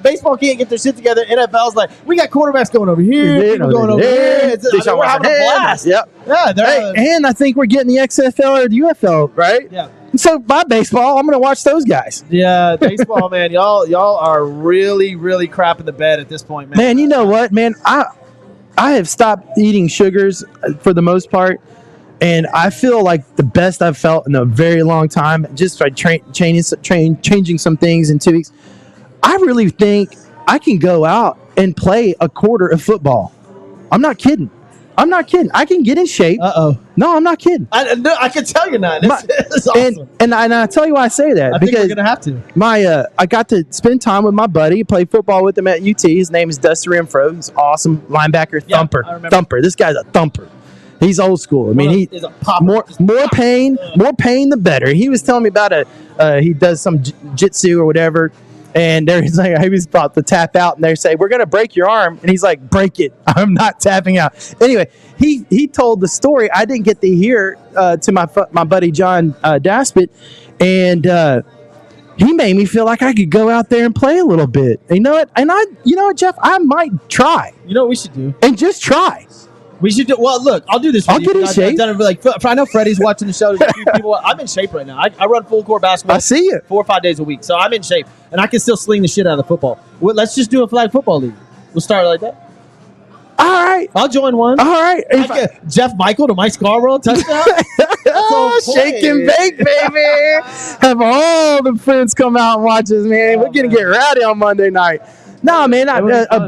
Baseball can't get their shit together. NFL's like, we got quarterbacks going over here, people going over here. We're having a blast. Yep. Yeah. And I think we're getting the XFL or the UFL, right? Yeah. So by baseball, I'm going to watch those guys. Yeah, baseball, man. Y'all are really, really crapping the bed at this point, man. Man, you know what, man? I have stopped eating sugars for the most part, and I feel like the best I've felt in a very long time. Just by changing some things in 2 weeks, I really think I can go out and play a quarter of football. I'm not kidding. I can get in shape. Uh-oh. No, I'm not kidding. I can tell you're not. It's awesome. And I tell you why I say that. I think we're going to have to. I got to spend time with my buddy, play football with him at UT. His name is Dusty Renfro. He's awesome linebacker, thumper. Thumper. This guy's a thumper. He's old school. I mean, more pain the better. He was telling me about he does some jiu-jitsu or whatever. And he's like, he was about to tap out, and they say, we're going to break your arm. And he's like, break it. I'm not tapping out. Anyway, he told the story. I didn't get to hear to my buddy John Daspit. And he made me feel like I could go out there and play a little bit. And you know what, Jeff? I might try. You know what we should do? And just try. We should do. Well, look, I'll do this. I'll get in shape. I know Freddie's watching the show. There's a few people. I'm in shape right now. I run full court basketball. I see it 4 or 5 days a week, so I'm in shape, and I can still sling the shit out of the football. Let's just do a flag football league. We'll start like that. All right, I'll join one. All right, Jeff Michael to Mike Scarborough touchdown. Shake and bake, baby. Have all the friends come out and watch us, man. We're gonna get rowdy on Monday night. No, man.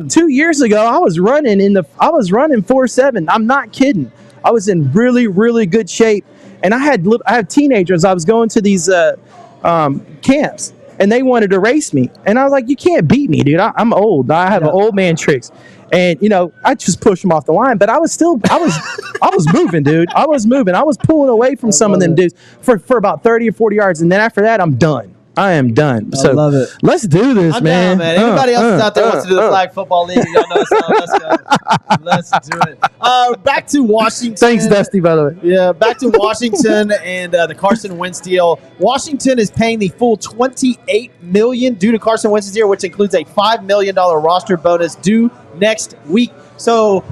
2 years ago, I was running 4.7. I'm not kidding. I was in really, really good shape, and I had teenagers. I was going to these camps, and they wanted to race me, and I was like, "You can't beat me, dude. I'm old. I have old man tricks." And I just pushed them off the line, but I was moving, dude. I was moving. I was pulling away from some of them dudes for about 30 or 40 yards, and then after that, I'm done. I am done. I love it. Let's do this, I'm man. Down, man. Anybody else out there wants to do the flag football league? Y'all know us. Let's go. Let's do it. Back to Washington. Thanks, Dusty, by the way. Yeah, back to Washington and the Carson Wentz deal. Washington is paying the full $28 million due to Carson Wentz's year, which includes a $5 million roster bonus due next week. So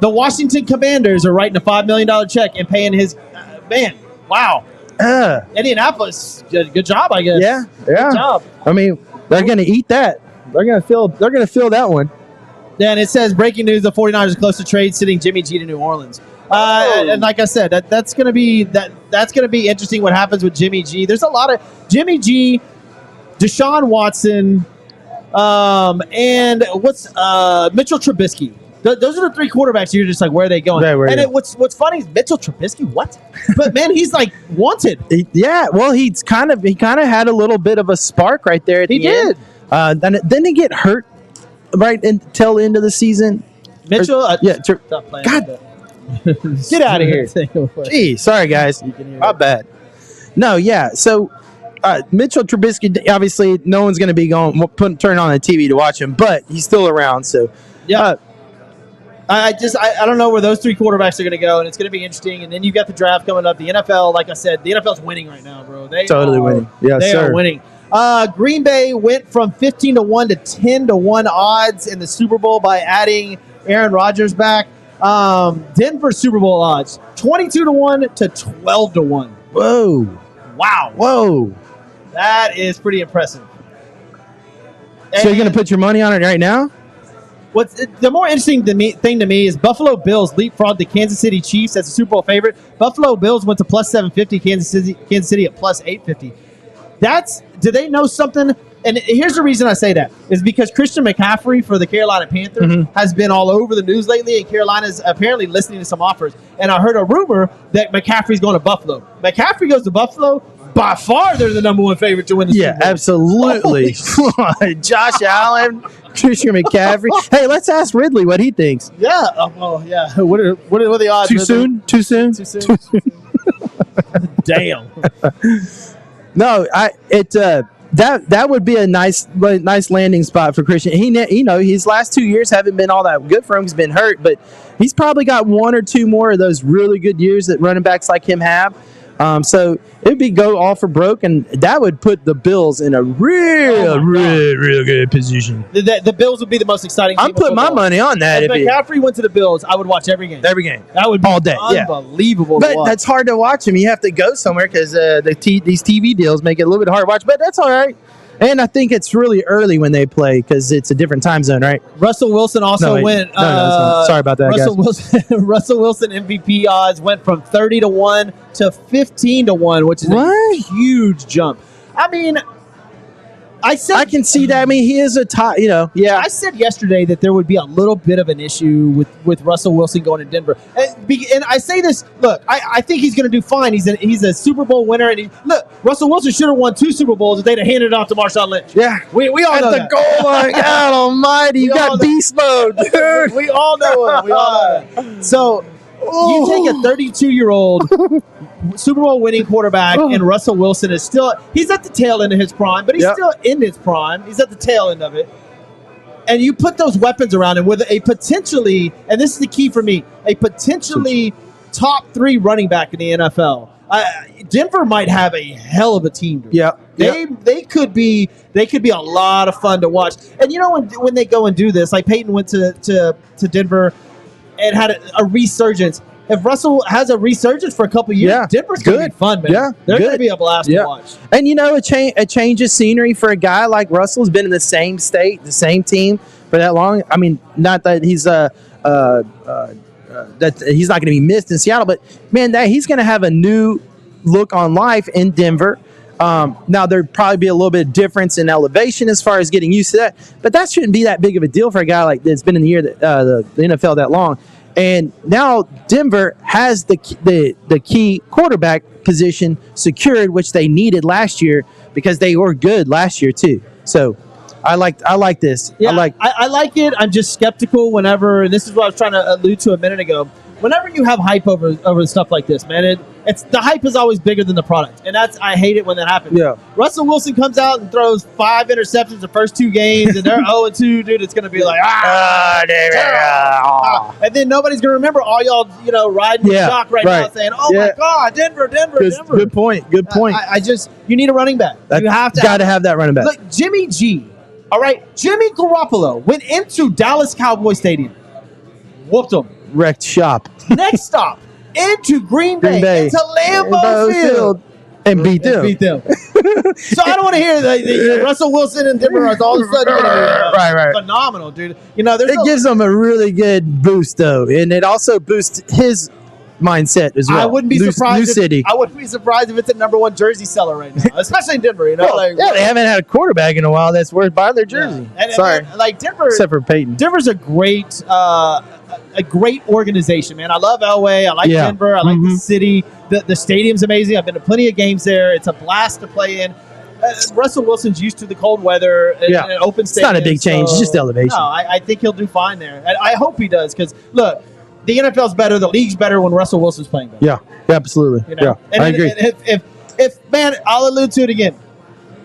the Washington Commanders are writing a $5 million check and paying his man. Wow. Indianapolis, good job, I guess. Yeah. Good job. I mean, they're going to eat that. They're going to feel that one. Yeah, and it says breaking news: the 49ers are close to trade sitting Jimmy G to New Orleans. And like I said, that's going to be interesting. What happens with Jimmy G? There's a lot of Jimmy G, Deshaun Watson, and Mitchell Trubisky. Those are the three quarterbacks. You're just like, where are they going? What's funny is Mitchell Trubisky. What? But man, he's like wanted. Well, he kind of had a little bit of a spark right there at the end. Then he get hurt right until the end of the season. Mitchell, stop playing. God, get out of here. Gee, sorry guys, my bad. No, yeah. So Mitchell Trubisky, obviously, no one's going to be turn on the TV to watch him, but he's still around. So yeah. I don't know where those three quarterbacks are going to go, and it's going to be interesting. And then you've got the draft coming up. The NFL, like I said, the NFL's winning right now, bro. They winning. Yeah, they are winning. Green Bay went from 15-1 to 10-1 odds in the Super Bowl by adding Aaron Rodgers back. Denver Super Bowl odds 22-1 to 12-1. Whoa! Wow! Whoa! That is pretty impressive. So you're going to put your money on it right now? What's the more interesting thing to me is Buffalo Bills leapfrogged the Kansas City Chiefs as a Super Bowl favorite. Buffalo Bills went to plus 750, Kansas City at plus 850. Do they know something? And here's the reason I say that is because Christian McCaffrey for the Carolina Panthers has been all over the news lately, and Carolina's apparently listening to some offers. And I heard a rumor that McCaffrey's going to Buffalo. McCaffrey goes to Buffalo. By far, they're the number one favorite to win the Super Bowl. Absolutely. Josh Allen, Christian McCaffrey. Hey, let's ask Ridley what he thinks. Yeah. Yeah. What are the odds? Too soon? Damn. No, that would be a nice landing spot for Christian. His last 2 years haven't been all that good for him. He's been hurt, but he's probably got one or two more of those really good years that running backs like him have. So it'd be go all for broke, and that would put the Bills in a real good position. The Bills would be the most exciting. I'm putting my money on that. If McCaffrey went to the Bills, I would watch every game. Every game. That would be all day. Unbelievable. Yeah. But that's hard to watch him. You have to go somewhere because these TV deals make it a little bit hard to watch. But that's all right. And I think it's really early when they play because it's a different time zone, right? Russell Wilson also went. Sorry about that, Russell Wilson MVP odds went from 30-1 to 15-1, which is a huge jump. I mean, I can see that. I mean, he is a top. I said yesterday that there would be a little bit of an issue with Russell Wilson going to Denver, and I say this. Look, I think he's going to do fine. He's a Super Bowl winner, and Russell Wilson should have won 2 Super Bowls if they'd have handed it off to Marshawn Lynch. Yeah, we all know that. At the goal line, God Almighty, you got beast mode, dude. We all know it. We all know it. So you take a 32-year-old Super Bowl winning quarterback, and Russell Wilson is he's at the tail end of his prime, but he's still in his prime. He's at the tail end of it. And you put those weapons around him with a potentially, and this is the key for me, a potentially top 3 running back in the NFL. Denver might have a hell of a team. Dude. Yeah. They could be a lot of fun to watch. And when they go and do this, like Peyton went to Denver and had a resurgence. If Russell has a resurgence for a couple years, Denver's going to be fun, man. Yeah, they're going to be a blast to watch. And a change of scenery for a guy like Russell who's been in the same state, the same team for that long. I mean, not that he's that he's not going to be missed in Seattle, but man, that he's going to have a new look on life in Denver. Now there'd probably be a little bit of difference in elevation as far as getting used to that, but that shouldn't be that big of a deal for a guy like that's been in the NFL that long. And now Denver has the key quarterback position secured, which they needed last year because they were good last year too. So I like this. Yeah, I like it. I'm just skeptical whenever, and this is what I was trying to allude to a minute ago. Whenever you have hype over stuff like this, man, it's the hype is always bigger than the product, and I hate it when that happens. Yeah. Russell Wilson comes out and throws 5 interceptions the first 2 games, and they're 0-2, dude. It's gonna be like and then nobody's gonna remember all y'all riding the shock now, saying, "Oh my God, Denver." Good point. I just you need a running back. You have to have that running back. Look, Jimmy G. All right, Jimmy Garoppolo went into Dallas Cowboy Stadium, whooped them. Wrecked shop. Next stop, into Green Bay. Into Lambeau Field. And beat them. So I don't want to hear that Russell Wilson and Denver are all of a sudden right. phenomenal, dude. It gives them a really good boost, though. And it also boosts his mindset as well. I wouldn't be surprised. New city. I wouldn't be surprised if it's a number 1 jersey seller right now, especially in Denver. They haven't had a quarterback in a while that's worth buying their jersey. Yeah. And like Denver, except for Peyton. Denver's a great organization, man. I love Elway. I like Denver. I like the city. The stadium's amazing. I've been to plenty of games there. It's a blast to play in. Russell Wilson's used to the cold weather and open stadium. It's not a big change. It's just elevation. No, I think he'll do fine there. And I hope he does because, look, the NFL's better. The league's better when Russell Wilson's playing better. Yeah, absolutely. Yeah, I agree. If man, I'll allude to it again.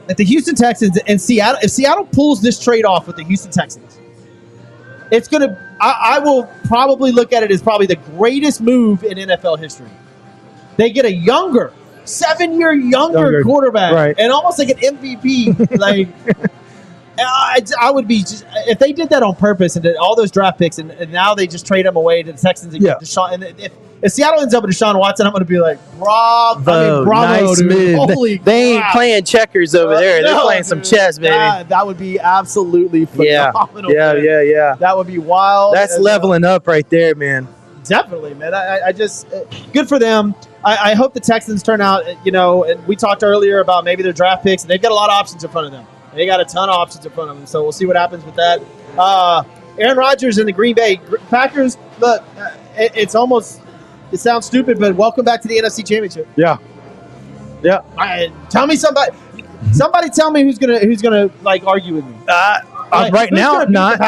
If the Houston Texans and Seattle, if Seattle pulls this trade off with the Houston Texans, it's going to – I will probably look at it as probably the greatest move in NFL history. They get a younger, 7-year younger quarterback and almost like an MVP. Like I would be just – if they did that on purpose and did all those draft picks and now they just trade them away to the Texans and get Deshaun – and if Seattle ends up with Deshaun Watson, I'm going to be like, bravo, nice dude. move. Holy they ain't crap. playing checkers over there. They're playing some chess, baby. That would be absolutely phenomenal. Yeah. That would be wild. That's leveling up right there, man. Definitely, man. I just good for them. I hope the Texans turn out. And we talked earlier about maybe their draft picks, and they've got a lot of options in front of them. They got a ton of options in front of them. So we'll see what happens with that. Aaron Rodgers and the Green Bay Packers. Look, it sounds stupid, but welcome back to the NFC Championship. Yeah. Tell me somebody. Somebody tell me who's gonna like argue with me. Right now, not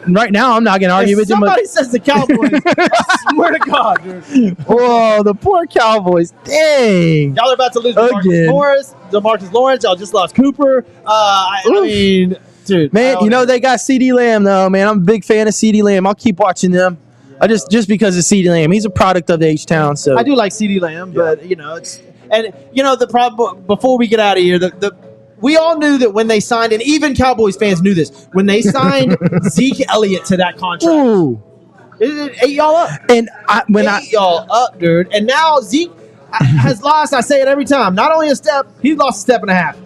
right now. I'm not gonna argue with you. Somebody says the Cowboys. I swear to God, dude. Whoa, the poor Cowboys. Dang. Y'all are about to lose DeMarcus Lawrence. Y'all just lost Cooper. I mean, dude. Man, they got CeeDee Lamb though. Man, I'm a big fan of CeeDee Lamb. I'll keep watching them. I just because of CeeDee Lamb. He's a product of H-Town. So I do like CeeDee Lamb, but the problem. Before we get out of here, we all knew that when they signed, and even Cowboys fans knew this, when they signed Zeke Elliott to that contract, it ate y'all up. And y'all up, dude. And now Zeke has lost. I say it every time. Not only a step, he's lost a step and a half.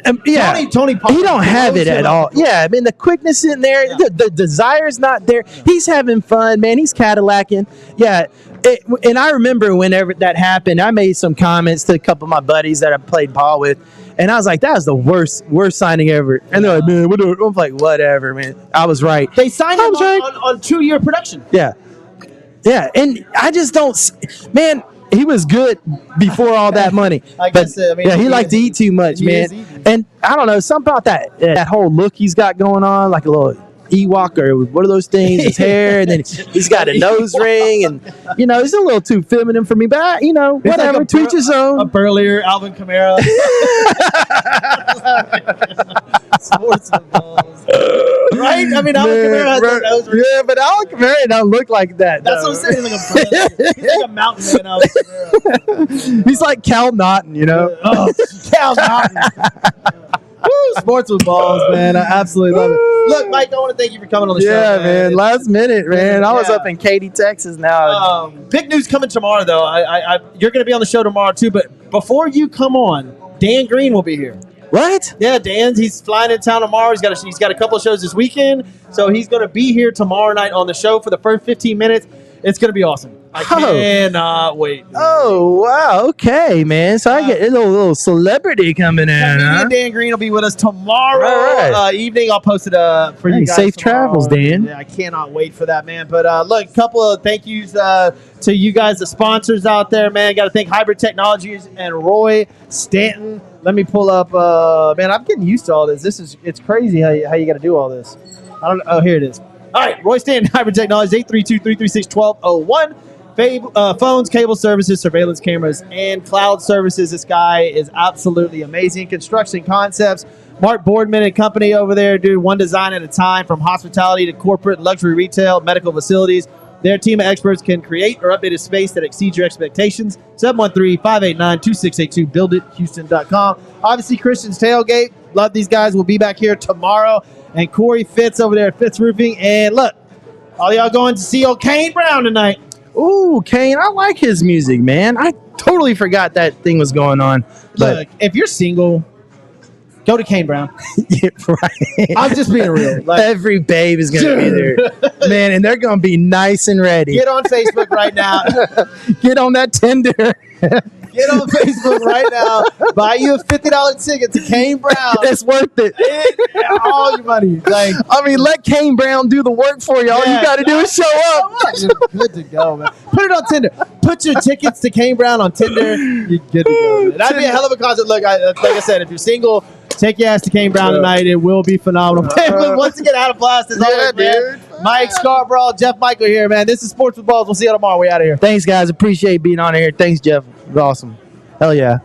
Tony Pollard, he don't have it at all. Yeah, I mean the quickness in there, the desire's not there. He's having fun, man. He's Cadillacing. Yeah, and I remember whenever that happened, I made some comments to a couple of my buddies that I played ball with, and I was like, "That was the worst signing ever." And they're like, "Man, I'm like, whatever, man." I was right. They signed him on 2-year production. Yeah, and I just don't, man. He was good before all that money. He liked to eat too much, man. And I don't know, something about that whole look he's got going on, like a little Ewok or what are those things? His hair, and then he's got a nose ring, and he's a little too feminine for me. But whatever, like to each his own. A burlier Alvin Kamara. Sports balls. Right? I mean, Alvin Kamara has that nose ring. Yeah, but Alvin Kamara don't look like that. That's what I'm saying. He's like a mountain man, Alvin Kamara. He's like Cal Naughton, Cal Naughton. Woo, sports with balls, man. I absolutely love it. Look, Mike, I want to thank you for coming on the show. Yeah, man. Last minute, man. I was up in Katy, Texas now. Big news coming tomorrow, though. You're going to be on the show tomorrow, too. But before you come on, Dan Green will be here. What? Yeah, he's flying in town tomorrow. He's got a couple of shows this weekend. So he's going to be here tomorrow night on the show for the first 15 minutes. It's going to be awesome. I cannot wait. Oh, wow. Okay, man. So I get a little celebrity coming in. Dan Green will be with us tomorrow evening. I'll post it for you guys. Safe travels, Dan. Yeah, I cannot wait for that, man. But look, a couple of thank yous to you guys, the sponsors out there, man. Got to thank Hybrid Technologies and Roy Stanton. Let me pull up. Man, I'm getting used to all this. It's crazy how you got to do all this. I don't know. Oh, here it is. All right, Roy Stanton, Hybrid Technologies, 832-336-1201. Phones, cable services, surveillance cameras, and cloud services. This guy is absolutely amazing. Construction Concepts, Mark Boardman and company over there, dude. One design at a time, from hospitality to corporate, luxury retail, medical facilities. Their team of experts can create or update a space that exceeds your expectations. 713-589-2682. BuildItHouston.com. Obviously, Christian's Tailgate. Love these guys. We'll be back here tomorrow. And Corey Fitz over there at Fitz Roofing. And look, all y'all going to see old Kane Brown tonight. Ooh, Kane, I like his music, man. I totally forgot that thing was going on. Look, if you're single, go to Kane Brown. Yeah, right. I'm just being real. Every babe is going to be there. Man, and they're going to be nice and ready. Get on Facebook right now. Get on that Tinder. Get on Facebook right now. Buy you a $50 ticket to Kane Brown. It's worth it. All your money. Let Kane Brown do the work for you. All you got to do is show up. You're good to go, man. Put it on Tinder. Put your tickets to Kane Brown on Tinder. You're good to go, man. That'd be a hell of a concert. Look, like I said, if you're single, take your ass to Kane Brown tonight. It will be phenomenal. Once again, out of blast as always, man. Mike Scarborough, Jeff Michael here, man. This is Sports with Balls. We'll see you tomorrow. We out of here. Thanks, guys. Appreciate being on here. Thanks, Jeff. It was awesome. Hell yeah.